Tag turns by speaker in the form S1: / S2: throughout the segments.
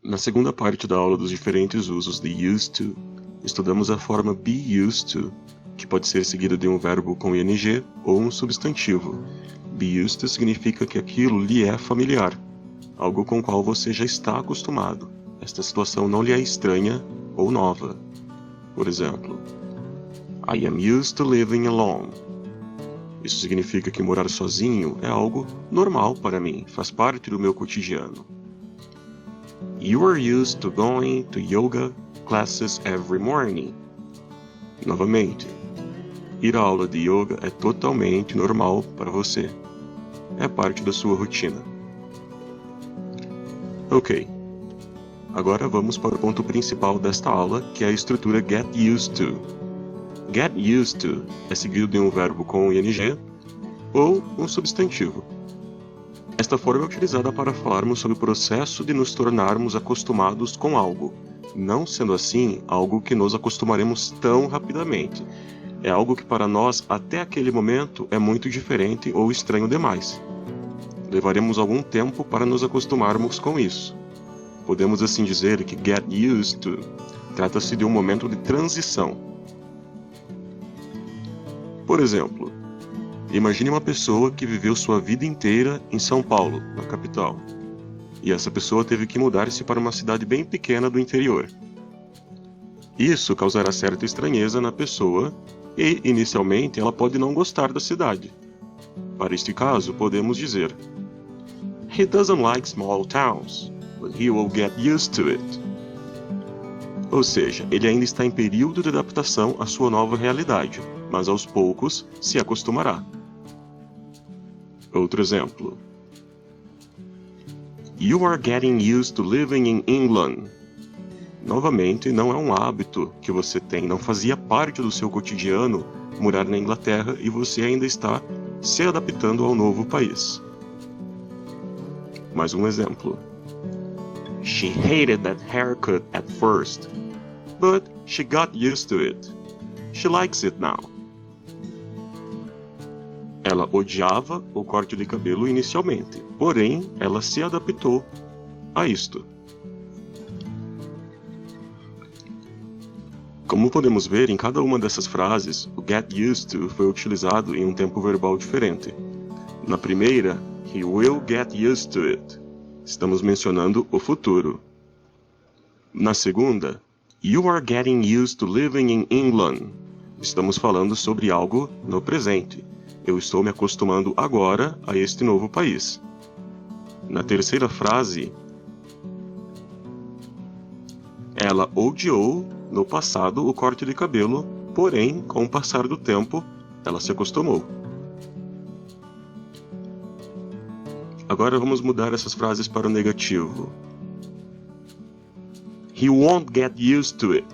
S1: Na segunda parte da aula dos diferentes usos de used to, estudamos a forma be used to, que pode ser seguida de um verbo com ing ou um substantivo. Be used to significa que aquilo lhe é familiar, algo com o qual você já está acostumado. Esta situação não lhe é estranha ou nova. Por exemplo, I am used to living alone. Isso significa que morar sozinho é algo normal para mim, faz parte do meu cotidiano. You are used to going to yoga classes every morning. Novamente, ir à aula de yoga é totalmente normal para você. É parte da sua rotina. Ok. Agora vamos para o ponto principal desta aula, que é a estrutura get used to. Get used to é seguido de um verbo com ing ou um substantivo. Esta forma é utilizada para falarmos sobre o processo de nos tornarmos acostumados com algo. Não sendo assim, algo que nos acostumaremos tão rapidamente. É algo que para nós, até aquele momento, é muito diferente ou estranho demais. Levaremos algum tempo para nos acostumarmos com isso. Podemos assim dizer que get used to trata-se de um momento de transição. Por exemplo, imagine uma pessoa que viveu sua vida inteira em São Paulo, na capital, e essa pessoa teve que mudar-se para uma cidade bem pequena do interior. Isso causará certa estranheza na pessoa e, inicialmente, ela pode não gostar da cidade. Para este caso, podemos dizer: He doesn't like small towns, but he will get used to it. Ou seja, ele ainda está em período de adaptação à sua nova realidade, mas aos poucos se acostumará. Outro exemplo. You are getting used to living in England. Novamente, não é um hábito que você tem, não fazia parte do seu cotidiano morar na Inglaterra e você ainda está se adaptando ao novo país. Mais um exemplo. She hated that haircut at first, but she got used to it. She likes it now. Ela odiava o corte de cabelo inicialmente, porém ela se adaptou a isto. Como podemos ver, em cada uma dessas frases, o get used to foi utilizado em um tempo verbal diferente. Na primeira, he will get used to it. Estamos mencionando o futuro. Na segunda, you are getting used to living in England. Estamos falando sobre algo no presente. Eu estou me acostumando agora a este novo país. Na terceira frase, ela odiou no passado o corte de cabelo, porém, com o passar do tempo, ela se acostumou. Agora vamos mudar essas frases para o negativo. He won't get used to it.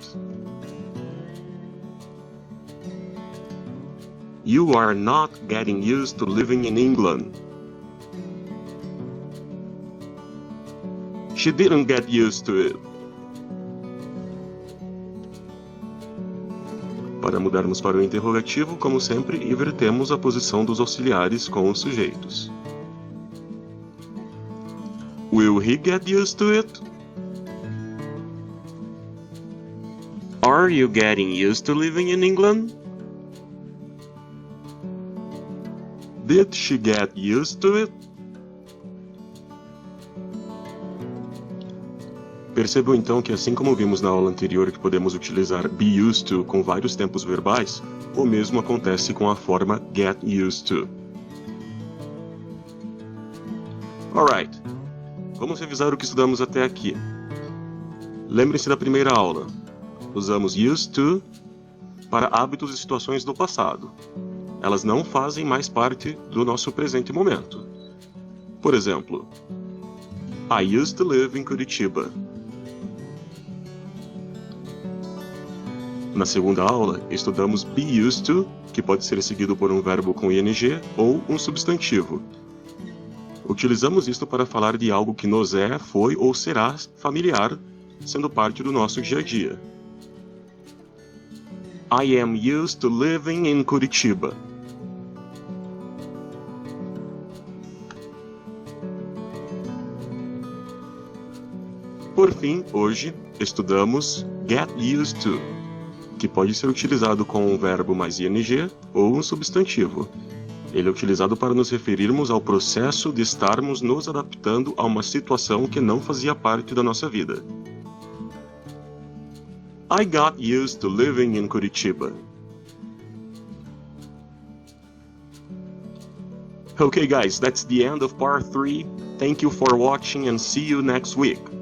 S1: You are not getting used to living in England. She didn't get used to it. Para mudarmos para o interrogativo, como sempre, invertemos a posição dos auxiliares com os sujeitos. Will he get used to it? Are you getting used to living in England? Did she get used to it? Percebam então que, assim como vimos na aula anterior que podemos utilizar be used to com vários tempos verbais, o mesmo acontece com a forma get used to. Alright, vamos revisar o que estudamos até aqui. Lembrem-se da primeira aula. Usamos used to para hábitos e situações do passado. Elas não fazem mais parte do nosso presente momento. Por exemplo, I used to live in Curitiba. Na segunda aula, estudamos be used to, que pode ser seguido por um verbo com ing ou um substantivo. Utilizamos isto para falar de algo que nos é, foi ou será familiar, sendo parte do nosso dia a dia. I am used to living in Curitiba. Por fim, hoje, estudamos get used to, que pode ser utilizado com um verbo mais ing ou um substantivo. Ele é utilizado para nos referirmos ao processo de estarmos nos adaptando a uma situação que não fazia parte da nossa vida. I got used to living in Curitiba. Okay guys, that's the end of part 3. Thank you for watching and see you next week.